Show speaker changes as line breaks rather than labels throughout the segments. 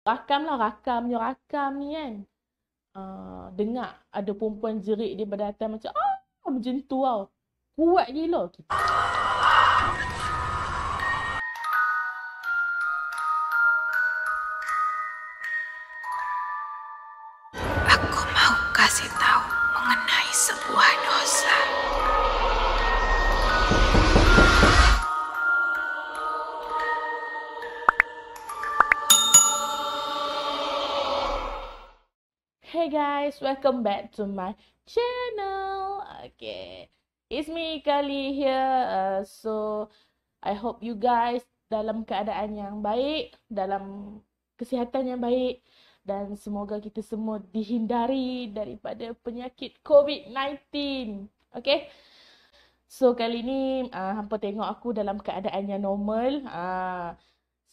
rakam ni kan. Dengar ada perempuan jerit dia berdatang macam macam tu tau. Kuat gila.
Aku mau kasih tahu mengenai sebuah dosa.
Hey guys, welcome back to my channel. Okay, it's me Kali here. So I hope you guys dalam keadaan yang baik, dalam kesihatan yang baik, dan semoga kita semua dihindari daripada penyakit COVID-19. Okay, so kali ni hampa tengok aku dalam keadaan yang normal.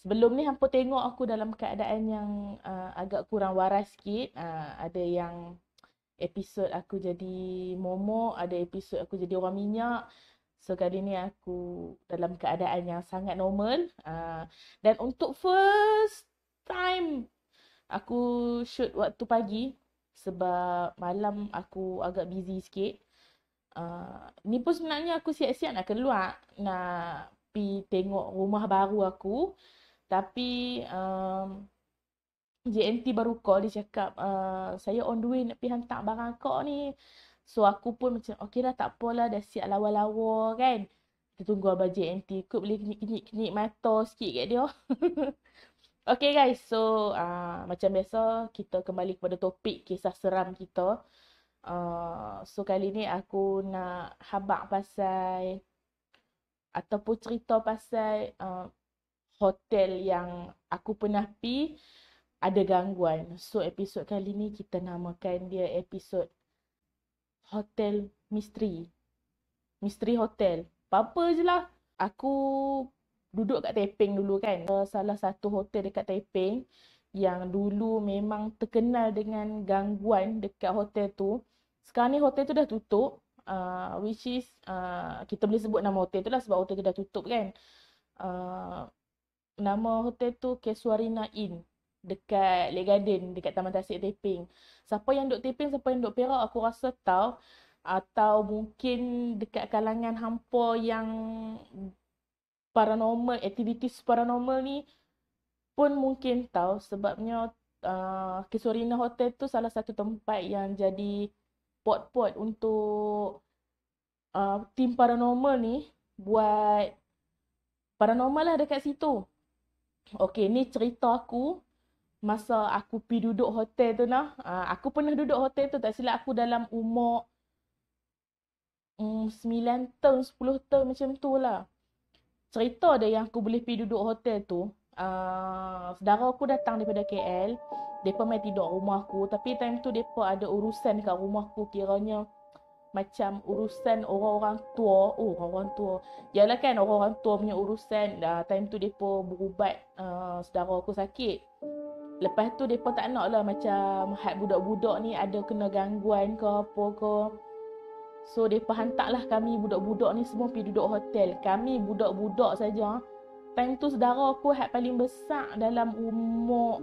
Sebelum ni hampa tengok aku dalam keadaan yang agak kurang waras sikit. Ada yang episod aku jadi momok, ada episod aku jadi orang minyak. So kali ni aku dalam keadaan yang sangat normal. Dan untuk first time aku shoot waktu pagi sebab malam aku agak busy sikit. Ni pun sebenarnya aku siap-siap nak keluar, nak pergi tengok rumah baru aku. Tapi JNT baru call, dia cakap saya on the way nak pergi hantar barang kau ni. So aku pun macam okey dah, tak apalah, dah siap lawa-lawa kan. Kita tunggu abang JNT kot boleh kenyit-kenyit mata sikit kat dia. Okay guys, so macam biasa kita kembali kepada topik kisah seram kita. So kali ni aku nak habaq pasal ataupun cerita pasal hotel yang aku pernah pergi ada gangguan. So episod kali ni kita namakan dia episod Hotel Misteri. Misteri Hotel. Apa-apa je lah. Aku duduk kat Taiping dulu kan. Salah satu hotel dekat Taiping yang dulu memang terkenal dengan gangguan dekat hotel tu. Sekarang ni hotel tu dah tutup. Which is kita boleh sebut nama hotel tu lah sebab hotel tu dah tutup kan. Nama hotel tu Casuarina Inn dekat Lake Garden, dekat Taman Tasik Taiping. Siapa yang duduk Taiping, siapa yang duduk Perak aku rasa tahu. Atau mungkin dekat kalangan hampa yang paranormal, activities paranormal ni pun mungkin tahu. Sebabnya Casuarina Hotel tu salah satu tempat yang jadi pot-pot untuk tim paranormal ni buat paranormal lah dekat situ. Okay, ni cerita aku masa aku pergi duduk hotel tu nah. Aku pernah duduk hotel tu, tak silap aku dalam umur 9 tahun, 10 tahun macam tu lah. Cerita dia yang aku boleh pergi duduk hotel tu. Saudara aku datang daripada KL. Mereka main tidur rumah aku. Tapi time tu mereka ada urusan kat rumah aku. Kiranya macam urusan orang-orang tua. Orang tua. Yalah kan, orang-orang tua punya urusan. Time tu mereka berubat saudara aku sakit. Lepas tu mereka tak nak lah macam budak-budak ni ada kena gangguan ke apa ke. So mereka hantar lah kami budak-budak ni semua pergi duduk hotel. Kami budak-budak saja. Time tu saudara aku paling besar dalam umur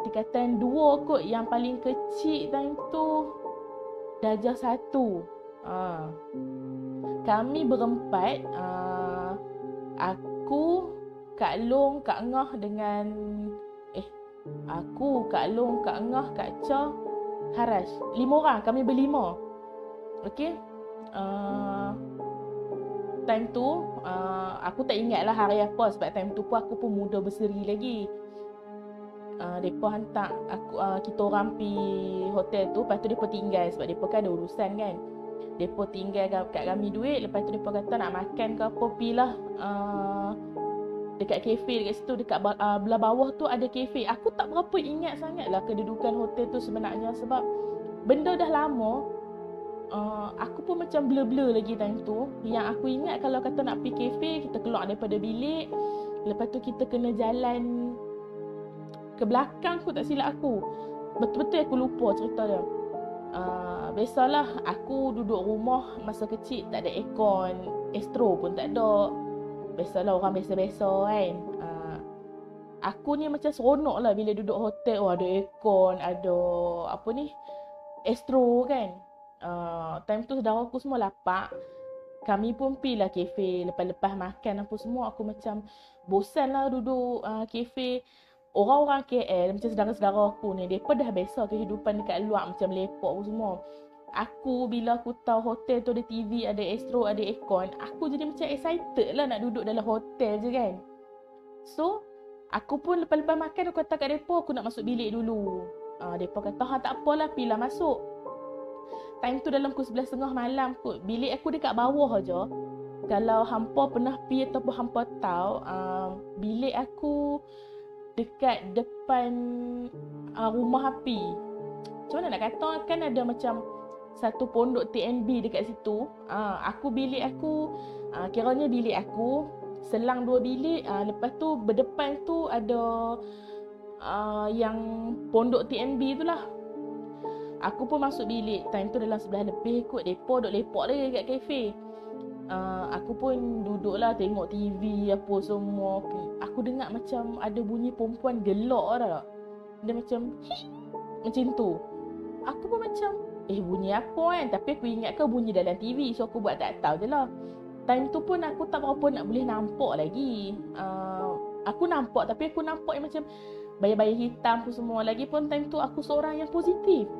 tingkatan 2 kot. Yang paling kecil time tu darjah 1. Kami berempat, aku, Kak Long, Kak Ngah dengan aku, Kak Long, Kak Ngah, Kak Cha, Harash. 5 orang, kami berlima. Okay. Time tu aku tak ingat lah hari apa sebab time tu pun aku pun muda berseri lagi. Mereka hantar aku, kita orang pergi hotel tu. Lepas tu mereka tinggal sebab mereka kan ada urusan kan. Mereka tinggal kat kami duit. Lepas tu mereka kata nak makan ke apa, pergilah dekat kafe dekat situ. Dekat belah bawah tu ada kafe. Aku tak berapa ingat sangat lah kedudukan hotel tu sebenarnya sebab benda dah lama. Aku pun macam blur-blur lagi time tu. Yang aku ingat kalau kata nak pergi kafe, kita keluar daripada bilik. Lepas tu kita kena jalan ke belakang, aku tak silap aku. Betul-betul aku lupa cerita dia. Biasalah aku duduk rumah masa kecil tak ada aircon, Astro pun tak ada. Biasalah orang biasa-biasa kan. Aku ni macam seronok lah bila duduk hotel. Oh, ada aircon, ada apa ni, Astro kan. Time tu saudara aku semua lapak. Kami pun pergi lah kafe. Lepas-lepas makan apa semua, aku macam bosan lah duduk kafe. Orang-orang KL macam saudara-saudara aku ni, mereka dah biasa kehidupan dekat luar macam lepak apa semua. Aku bila aku tahu hotel tu ada TV, ada Astro, ada aircon, aku jadi macam excited lah nak duduk dalam hotel je kan. So aku pun lepas-lepas makan aku kata kat mereka aku nak masuk bilik dulu. Mereka kata tak apalah, pilah masuk. Time tu dalam pukul 11.30 malam kot. Bilik aku dekat bawah aja. Kalau hampa pernah pergi ataupun hampa tahu, bilik aku dekat depan rumah api. Macam mana nak kata, kan ada macam satu pondok TNB dekat situ. Bilik aku, kiranya bilik aku selang 2 bilik. Lepas tu berdepan tu ada yang pondok TNB tu lah. Aku pun masuk bilik. Time tu dalam 11 lebih kot. Mereka duduk lepak lagi kat kafe. Aku pun duduk lah tengok TV apa semua. Aku dengar macam ada bunyi perempuan gelak tak. Dia macam macam tu. Aku pun macam bunyi apa kan. Tapi aku ingatkan bunyi dalam TV. So aku buat tak tahu je lah. Time tu pun aku tak berapa nak boleh nampak lagi. Aku nampak, tapi aku nampak yang macam bayar-bayar hitam tu semua. Lagipun time tu aku seorang yang positif.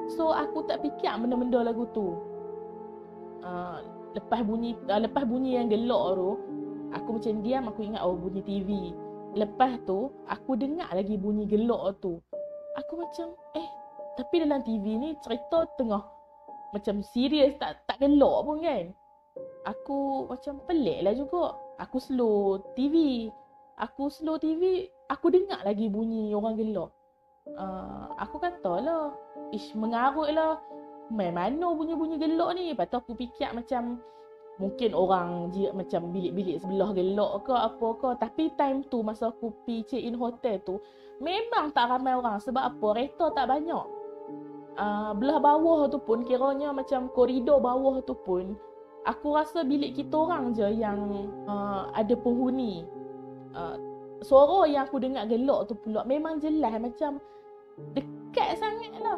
So aku tak fikir benda-benda lagu tu. Lepas bunyi yang gelak tu, aku macam diam, aku ingat bunyi TV. Lepas tu aku dengar lagi bunyi gelak tu. Aku macam tapi dalam TV ni cerita tengah macam serius, tak gelak pun kan. Aku macam pelik lah juga. Aku slow TV, aku dengar lagi bunyi orang gelak. Aku kata lah, mengarut lah, mana bunyi-bunyi gelak ni. Lepas tu aku fikir macam mungkin orang macam bilik-bilik sebelah gelak ke apa ke. Tapi time tu masa aku pergi check in hotel tu, memang tak ramai orang. Sebab apa? Kereta tak banyak. Belah bawah tu pun, kiranya macam koridor bawah tu pun, aku rasa bilik kita orang je yang ada penghuni. Suara yang aku dengar gelak tu pula memang jelas, macam dekat sangat lah.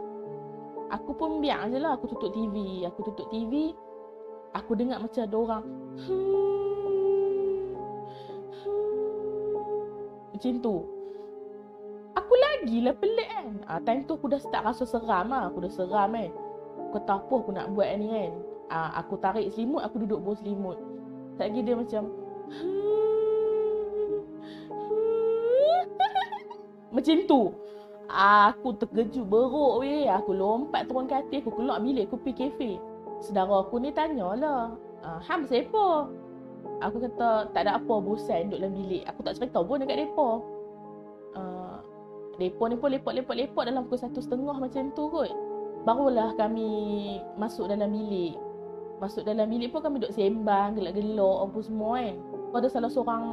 Aku pun biar je lah, aku tutup TV. Aku dengar macam ada orang macam tu. Aku lagilah pelik kan. Time tu aku dah start rasa seram lah. Aku kata apa aku nak buat ni kan. Aku tarik selimut, aku duduk bawah selimut. Tak lagi dia macam macam tu. Aku terkejut beruk weh. Aku lompat turun katil, aku keluar bilik, aku pergi kafe. Saudara aku ni tanyalah, Ham siapa? Aku kata tak ada apa, bosan duduk dalam bilik. Aku tak cerita pun dekat mereka. Mereka ni pun lepak dalam pukul 1.30 macam tu kot. Barulah kami masuk dalam bilik. Pun kami duduk sembang, gelak-gelak apa semua kan. Ada salah seorang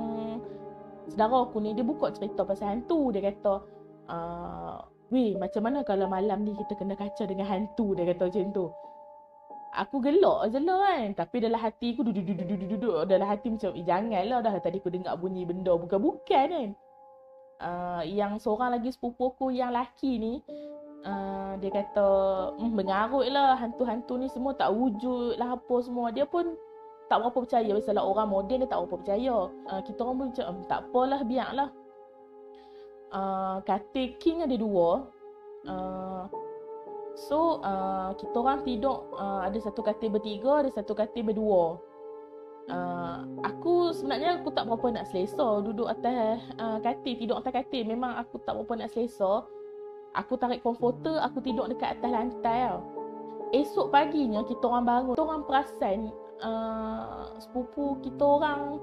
saudara aku ni, dia buka cerita pasal hantu. Dia kata, weh, macam mana kalau malam ni kita kena kaca dengan hantu? Dia kata macam tu. Aku gelak je lah kan. Tapi dalam hati aku duduk. Dalam hati macam, janganlah dah. Tadi aku dengar bunyi benda bukan-bukan kan. Yang seorang lagi sepupu aku yang laki ni, dia kata mengarut lah, hantu-hantu ni semua tak wujud lah apa semua. Dia pun tak berapa percaya. Biasalah orang moden dia tak berapa percaya. Kita orang pun macam tak apalah, biarlah. Katil king ada 2. So kita orang tidur, ada satu katil bertiga, ada satu katil berdua. Aku sebenarnya aku tak berapa nak selesa duduk atas katil, tidur atas katil. Memang aku tak berapa nak selesa. Aku tarik komforter, aku tidur dekat atas lantai tau. Esok paginya kita orang bangun, kita orang perasan sepupu kita orang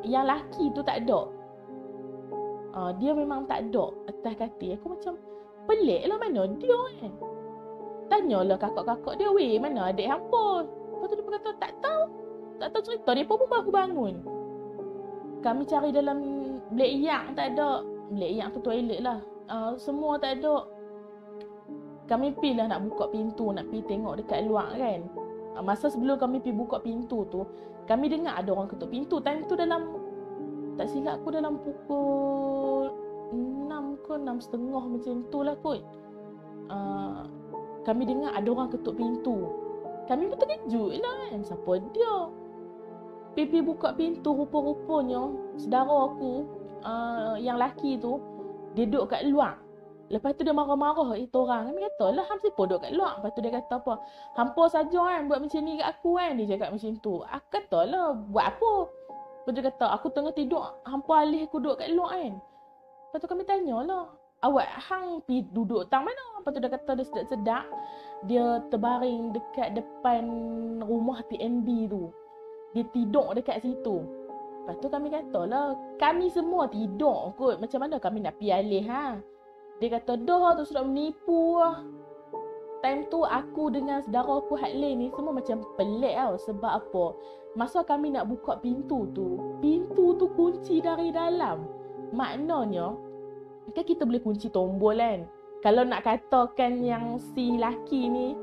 yang laki tu tak ada. Dia memang tak ada atas katil. Aku macam pelik lah, mana dia kan. Tanyalah kakak-kakak dia, weh mana adik hampa? Lepas tu dia kata tak tahu cerita. Dia pun baru bangun. Kami cari dalam bilik yang tak ada. Bilik yang tu toilet lah. Semua tak ada. Kami pergi lah nak buka pintu, nak pergi tengok dekat luar kan. Masa sebelum kami pergi buka pintu tu, kami dengar ada orang ketuk pintu. Time tu dalam, tak silap aku dalam pukul 6 ke 6.30 macam tu lah kot. Kami dengar ada orang ketuk pintu. Kami pun terkejut lah kan. Siapa dia? Pipi buka pintu, rupa-rupanya saudara aku yang laki tu, dia duduk kat luar. Lepas tu dia marah-marah itu orang. Kami kata lah, hang siapa duduk kat luar? Lepas tu dia kata apa? Hampa saja kan buat macam ni kat aku kan. Dia cakap macam tu. Aku kata lah, buat apa? Lepas tu dia kata, aku tengah tidur, hampa alih aku duduk kat luar kan. Lepas tu kami tanya lah, awak hang pergi duduk tang mana? Lepas tu dia kata dia sedap-sedap. Dia terbaring dekat depan rumah TNB tu. Dia tidur dekat situ. Lepas tu kami kata lah, kami semua tidur kot. Macam mana kami nak pergi alih ha? Dia kata, dah tu sudah menipu lah. Time tu aku dengan saudara aku Hadley ni semua macam pelik tau. Sebab apa? Masa kami nak buka pintu tu kunci dari dalam. Maknanya, kan kita boleh kunci tombol kan. Kalau nak katakan yang si laki ni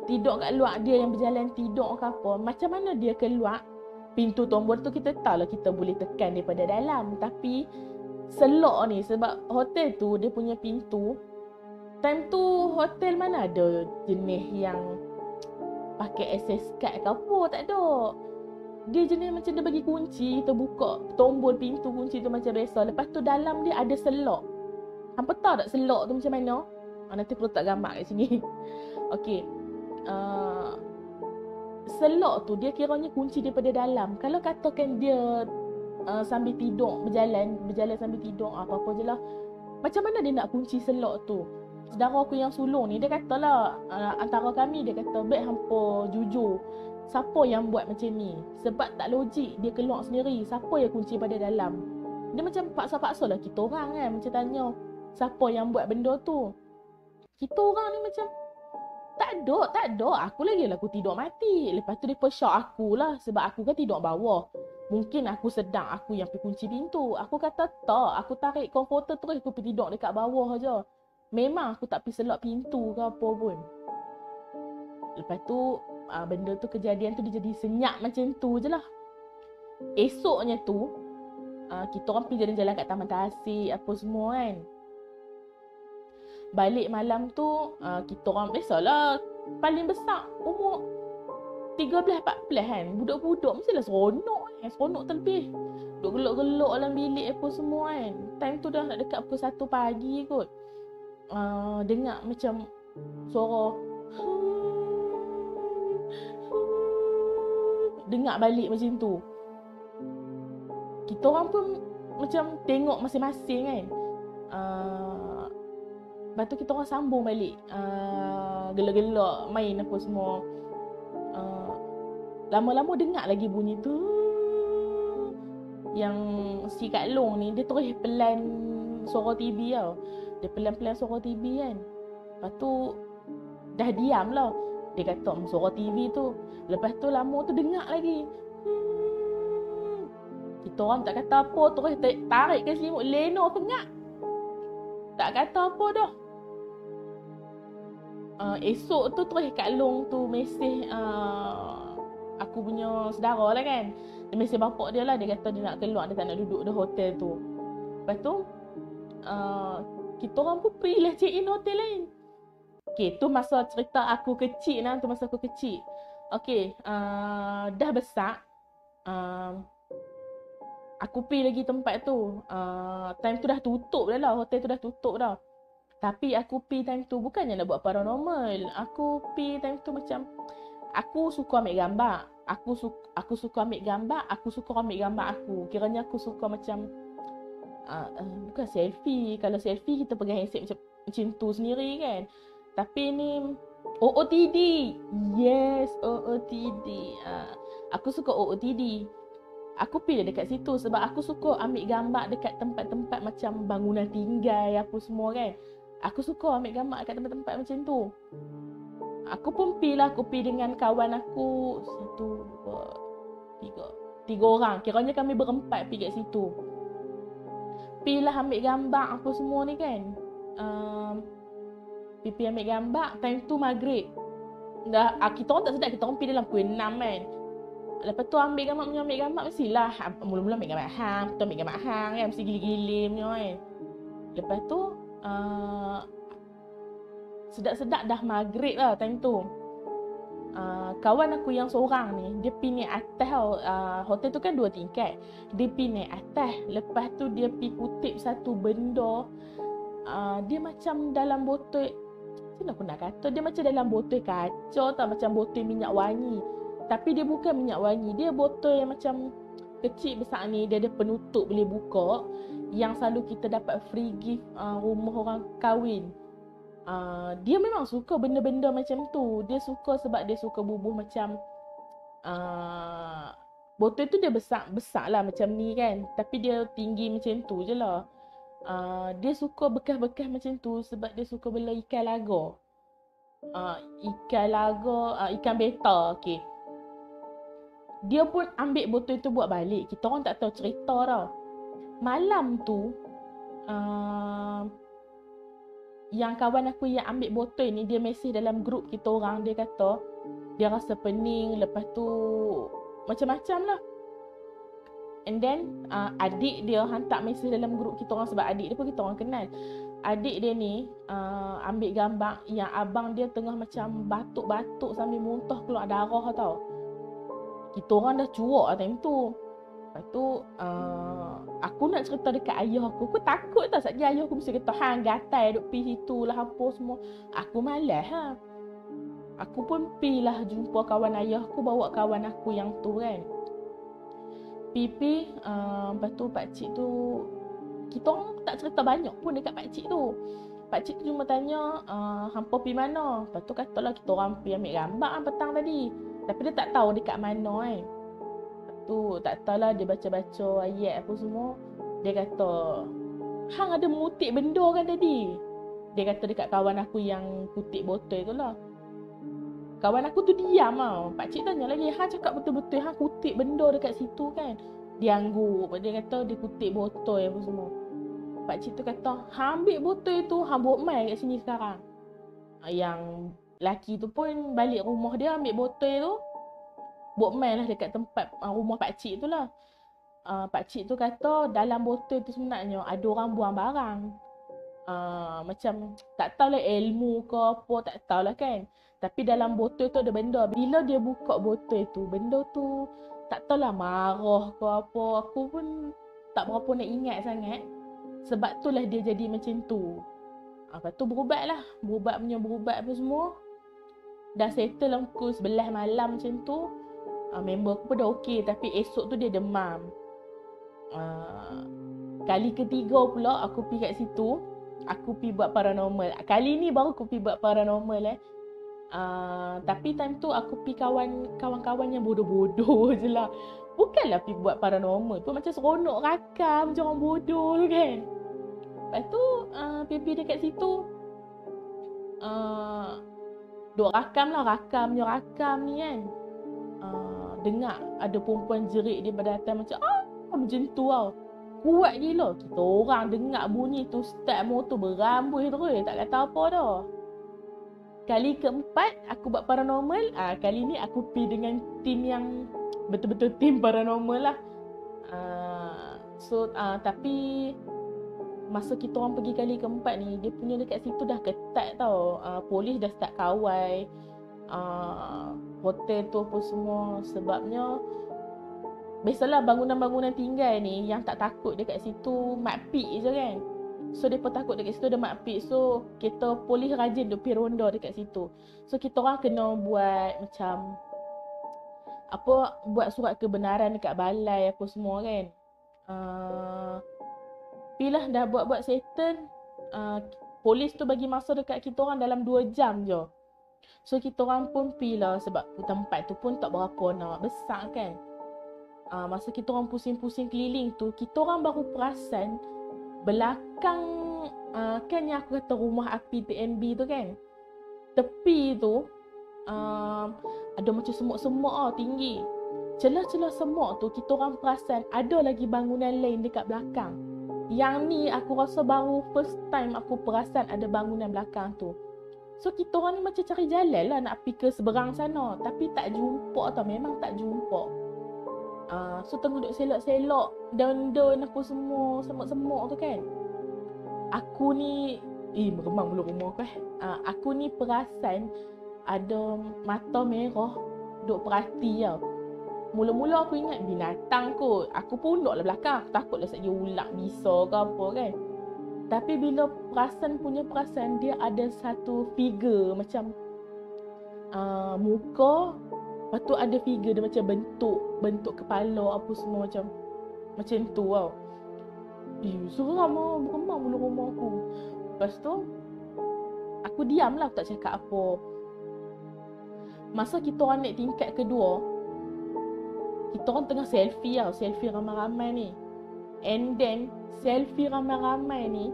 tidur kat luar, dia yang berjalan tidur ke apa, macam mana dia keluar? Pintu tombol tu kita tahu lah kita boleh tekan daripada dalam. Tapi selok ni, sebab hotel tu dia punya pintu, time tu hotel mana ada jenis yang pakai access card ke apa, tak ada. Dia jenis macam dia bagi kunci, kita buka tombol pintu kunci tu macam biasa. Lepas tu dalam dia ada selok. Hampa tahu tak selok tu macam mana? Nanti perlu tak gambar kat sini. Okey. Selok tu dia kiranya kunci daripada dalam. Kalau katakan dia sambil tidur, berjalan sambil tidur, apa-apa je lah. Macam mana dia nak kunci selok tu? Saudara aku yang sulung ni, dia kata lah, antara kami, dia kata, baik hampa jujur. Siapa yang buat macam ni? Sebab tak logik dia keluar sendiri. Siapa yang kunci pada dalam? Dia macam paksa-paksa lah kita orang kan. Macam tanya, siapa yang buat benda tu? Kita orang ni macam, tak ada. Aku lagi lah aku tidur mati. Lepas tu dia pesyak aku lah. Sebab aku kan tidur bawah. Mungkin aku sedang aku yang pergi kunci pintu. Aku kata tak. Aku tarik komputer terus aku pergi tidur dekat bawah je. Memang aku tak pergi selok pintu ke apa pun. Lepas tu benda tu, kejadian tu dia jadi senyap macam tu je lah. Esoknya tu kita orang pergi jalan-jalan kat Taman Tasik apa semua kan. Balik malam tu kita orang biasalah, paling besar umur 13-14 kan. Budak-budak mestilah seronok kan. Seronok terlebih. Duk gelok-gelok dalam bilik apa semua kan. Time tu dah nak dekat pukul 1 pagi kot. Dengar macam suara dengar balik macam tu. Kita orang pun macam tengok masing-masing kan. Lepas tu kita orang sambung balik, gelak-gelak main apa semua. Lama-lama dengar lagi bunyi tu. Yang si Kak Long ni, dia terus pelan suara TV tau. Dia pelan-pelan suara TV kan. Lepas tu dah diam lah. Dia kata suara TV tu. Lepas tu lama tu dengar lagi. Kita orang tak kata apa, terus tarik ke selimut. Leno pengak. Tak kata apa dah. Esok tu terus Kak Long tu mesej aku punya saudara lah kan. Dia mesej bapak dia lah. Dia kata dia nak keluar, dia tak nak duduk di hotel tu. Lepas tu kita orang pun pergi lah check in hotel lain. Okay, tu masa cerita aku kecil lah. Tu masa aku kecil. Okay, dah besar. Aku pergi lagi tempat tu. Time tu dah tutup dah lah. Hotel tu dah tutup dah. Tapi aku pergi time tu bukannya nak buat paranormal. Aku pergi time tu macam, aku suka ambil gambar. Aku suka ambil gambar. Aku suka ambil gambar aku. Kiranya aku suka macam bukan selfie. Kalau selfie kita pegang handset macam tu sendiri kan. Tapi ni OOTD. Yes, OOTD. Aku suka OOTD. Aku pergi dekat situ sebab aku suka ambil gambar dekat tempat-tempat macam bangunan tinggal apa semua kan. Aku suka ambil gambar dekat tempat-tempat macam tu. Aku pun pergi lah. Aku pergi dengan kawan aku 1, 2, 3 orang. Kiranya kami berempat pergi kat situ. Pergi lah ambil gambar apa semua ni kan. Pergi ambil gambar. Time tu maghrib. Dah, kita orang tak sedap. Kita orang pergi dalam pukul 6 kan. Lepas tu ambil gambar mestilah mula-mula ambil gambar hang. Lepas tu ambil gambar hang kan. Mesti gili-gili punya kan. Lepas tu sedap-sedap dah maghrib lah time tu. Kawan aku yang seorang ni, dia pergi naik atas tau. Hotel tu kan 2 tingkat. Dia pergi naik atas. Lepas tu dia pergi kutip satu benda. Dia macam dalam botol, macam aku nak kata, dia macam dalam botol kaca tau, macam botol minyak wangi. Tapi dia bukan minyak wangi, dia botol yang macam kecil besar ni. Dia ada penutup boleh buka, yang selalu kita dapat free gift rumah orang kahwin. Dia memang suka benda-benda macam tu. Dia suka sebab dia suka bubuh macam botol tu dia besar lah macam ni kan, tapi dia tinggi macam tu je lah. Dia suka bekas-bekas macam tu sebab dia suka bela ikan laga. Ikan beta. Okay, dia pun ambil botol tu buat balik. Kita orang tak tahu cerita tau. Malam tu yang kawan aku yang ambil botol ni, dia mesej dalam grup kita orang. Dia kata dia rasa pening, lepas tu macam-macam lah. And then adik dia hantar mesej dalam grup kita orang, sebab adik dia pun kita orang kenal. Adik dia ni ambil gambar yang abang dia tengah macam batuk-batuk sambil muntah keluar darah tau. Kita orang dah cuak lah time tu. Lepas tu aku nak cerita dekat ayah aku. Aku takut tau, sekejap ayah aku mesti kata hang gatai duk pergi situ lah apa semua. Aku malas ha. Aku pun pergi lah jumpa kawan ayah aku, bawa kawan aku yang tu kan. Pipi, lepas tu pakcik tu, kita orang tak cerita banyak pun dekat pakcik tu. Pakcik tu cuma tanya, hampa pergi mana? Lepas tu katalah kita orang pergi ambil gambar petang tadi. Tapi dia tak tahu dekat mana kan. Lepas tu tak tahulah, dia baca-baca ayat apa semua. Dia kata, hang ada mengutip benda kan tadi? Dia kata dekat kawan aku yang kutip botol tu lah. Kawan aku tu diam tau. Pakcik tanya lagi, hang cakap betul-betul hang kutip benda dekat situ kan? Dia angguk. Dia kata dia kutip botol apa semua. Pakcik tu kata, hang ambil botol tu, hang bawa mai kat sini sekarang. Yang laki tu pun balik rumah dia ambil botol tu, bawa mai lah dekat tempat rumah pakcik tu lah. Pakcik tu kata dalam botol tu sebenarnya ada orang buang barang. Macam tak tahulah ilmu ke apa, tak tahulah kan. Tapi dalam botol tu ada benda. Bila dia buka botol tu, benda tu tak tahulah marah ke apa. Aku pun tak berapa nak ingat sangat. Sebab tu lah dia jadi macam tu. Lepas tu berubat lah. Berubat apa semua. Dah settle lah pukul 11 malam macam tu. Member aku pun dah okey. Tapi esok tu dia demam. Kali ketiga pula aku pergi kat situ. Aku pergi buat paranormal. Kali ni baru aku pergi buat paranormal tapi time tu aku pergi kawan-kawan yang bodoh-bodoh je lah. Bukanlah pergi buat paranormal tu, macam seronok rakam macam orang bodoh tu kan. Lepas tu pergi dekat situ, duk rakam ni kan. Dengar ada perempuan jerit daripada atas macam tu tau. Kuat gila. Kita orang dengar bunyi tu, start motor berambus terus, tak kata apa dah. Kali keempat aku buat paranormal. Kali ni aku pergi dengan tim yang betul-betul tim paranormal lah. Tapi masa kita orang pergi kali keempat ni, dia punya dekat situ dah ketat tau. Polis dah start kawal hotel tu apa semua. Sebabnya biasalah bangunan-bangunan tinggal ni yang tak takut dekat situ makpik je kan. So mereka takut dekat situ ada makpik. So kita polis rajin duk pergi ronda dekat situ. So kita orang kena buat macam buat surat kebenaran dekat balai apa semua kan. Pilah dah buat settle. Polis tu bagi masa dekat kita orang dalam 2 jam je. So kita orang pun pilah sebab tempat tu pun tak berapa nak besar kan. Masa kita orang pusing-pusing keliling tu, kita orang baru perasan belakang kan yang aku kata rumah api PNB tu kan, tepi tu ada macam semut-semut tinggi. Celah-celah semut tu kita orang perasan ada lagi bangunan lain dekat belakang. Yang ni aku rasa baru first time aku perasan ada bangunan belakang tu. So kita orang ni macam cari jalan lah nak pergi ke seberang sana, tapi tak jumpa tau, memang tak jumpa. So tengah duduk selok-selok daun-daun apa semua, semut-semut tu kan. aku ni meremang bulu rumah aku aku ni perasan ada mata merah duk perhati tau. Mula-mula aku ingat binatang kot. Aku pulak lah belakang. Aku takut lah dia ular bisa ke apa kan. Tapi bila punya perasan dia ada satu figure macam muka. Lepas tu ada figure dia macam bentuk kepala apa semua macam tu tau. Seram lah. Meremang bulu rumah aku. Lepas tu aku diam lah. Aku tak cakap apa. Masa kita orang naik tingkat kedua, kita orang tengah selfie tau. Selfie ramai-ramai ni. And then selfie ramai-ramai ni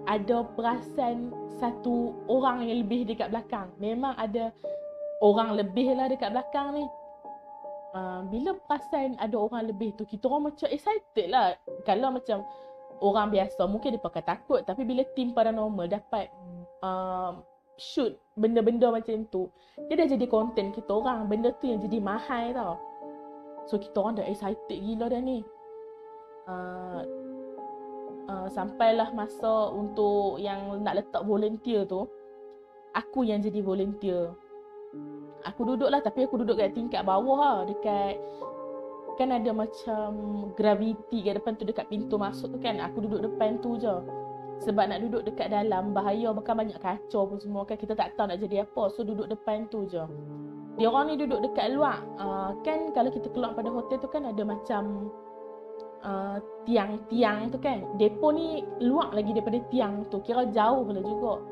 ada perasan satu orang yang lebih dekat belakang. Memang ada orang lebih lah dekat belakang ni. Bila perasan ada orang lebih tu, kita orang macam excited lah. Kalau macam orang biasa mungkin dia pakai takut. Tapi bila tim paranormal dapat shoot benda-benda macam tu, dia dah jadi konten kita orang. Benda tu yang jadi mahal tau. So kita orang dah excited gila dah ni. Sampailah masa untuk yang nak letak volunteer tu. Aku yang jadi volunteer. Aku duduk lah, tapi aku duduk kat tingkat bawah lah. Dekat, kan ada macam gravity kat depan tu, dekat pintu masuk tu kan. Aku duduk depan tu je. Sebab nak duduk dekat dalam bahaya, bahkan banyak kacau pun semua kan. Kita tak tahu nak jadi apa. So duduk depan tu je. Dia orang ni duduk dekat luar. Kan kalau kita keluar pada hotel tu kan ada macam tiang-tiang tu kan. Depo ni luar lagi daripada tiang tu. Kira jauh lah juga.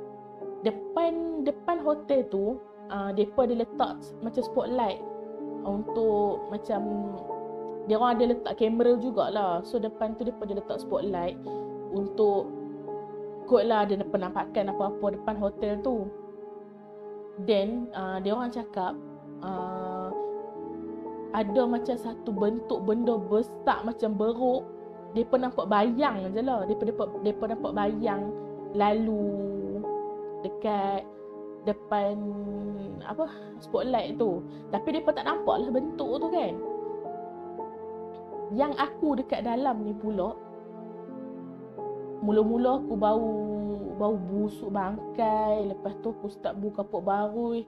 Depan hotel tu, depa ada letak macam spotlight untuk macam dia orang ada letak kamera jugalah. So depan tu depa ada letak spotlight untuk kot lah ada penampakan apa-apa depan hotel tu. Then dia orang cakap ada macam satu bentuk benda besar macam beruk. Depa nampak bayang je lah. Depa nampak bayang lalu dekat depan spotlight tu. Tapi depa tak nampak lah bentuk tu kan. Yang aku dekat dalam ni pula, mula-mula aku bau busuk bangkai. Lepas tu aku start buka kapur baru.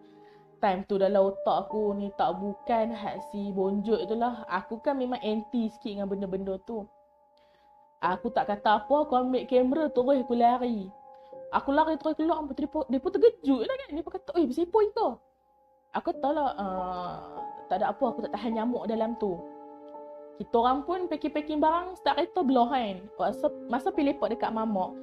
Time tu dalam otak aku ni tak bukan hak si bonjok tu lah. Aku kan memang anti sikit dengan benda-benda tu. Aku tak kata apa, aku ambil kamera terus aku lari. Aku lari terus keluar. Dia pun terkejut lah kan. Dia pun kata, bersepoi ke? Aku tahu lah, tak ada apa, aku tak tahan nyamuk dalam tu. Kita orang pun packing-packing barang, start kereta belah kan. Masa pergi lepak dekat mamak,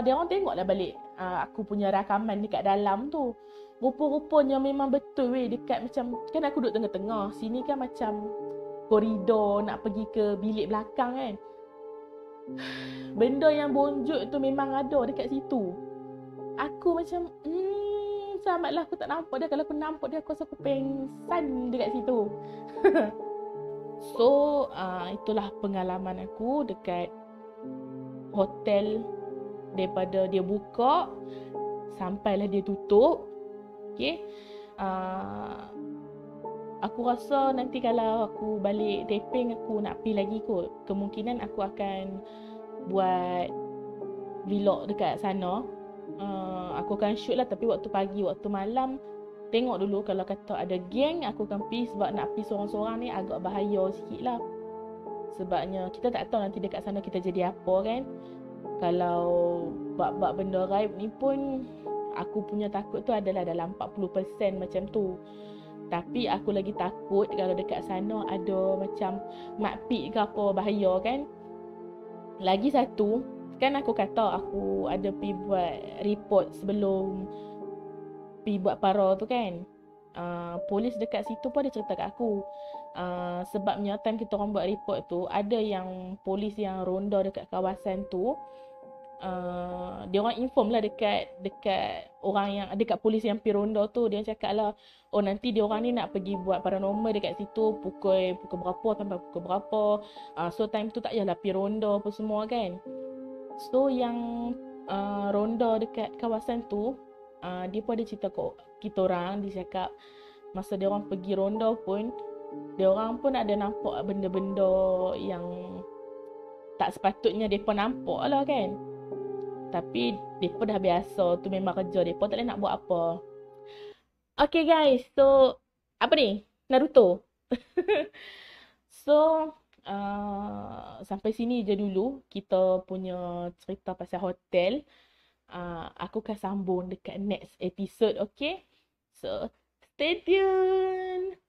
dia orang tengok lah balik aku punya rakaman dekat dalam tu. Rupa-rupanya memang betul dekat macam, kan aku duduk tengah-tengah. Sini kan macam koridor nak pergi ke bilik belakang kan. Benda yang bonjok tu memang ada dekat situ. Aku macam selamatlah aku tak nampak dia. Kalau aku nampak dia, aku rasa aku pengsan dekat situ. So itulah pengalaman aku dekat hotel. Daripada dia buka sampailah dia tutup. Okay. Aku rasa nanti kalau aku balik taping, aku nak pergi lagi kot. Kemungkinan aku akan buat vlog dekat sana. Aku akan shoot lah, tapi waktu pagi, waktu malam tengok dulu. Kalau kata ada geng, aku akan pergi. Sebab nak pergi seorang-seorang ni agak bahaya sikit lah. Sebabnya kita tak tahu nanti dekat sana kita jadi apa kan. Kalau bab-bab benda gaib ni pun, aku punya takut tu adalah dalam 40% macam tu. Tapi aku lagi takut kalau dekat sana ada macam makpik ke apa, bahaya kan. Lagi satu, kan aku kata aku ada pergi buat report sebelum pergi buat para tu kan. Polis dekat situ pun ada cerita kat aku. Sebabnya time kita orang buat report tu, ada yang polis yang ronda dekat kawasan tu. Dia orang inform lah dekat orang yang dekat polis yang pergi ronda tu. Dia cakap lah, nanti dia orang ni nak pergi buat paranormal dekat situ pukul berapa sampai pukul berapa. So time tu tak payahlah pergi ronda apa semua kan. So yang ronda dekat kawasan tu, dia pun ada cerita kat kita orang. Dia cakap masa dia orang pergi ronda pun, dia orang pun ada nampak benda-benda yang tak sepatutnya mereka nampak lah kan. Tapi mereka dah biasa, tu memang kerja mereka, tak boleh nak buat apa. Okay guys, so apa ni? Naruto. So, sampai sini je dulu kita punya cerita pasal hotel. Aku akan sambung dekat next episode, okay? So, stay tuned.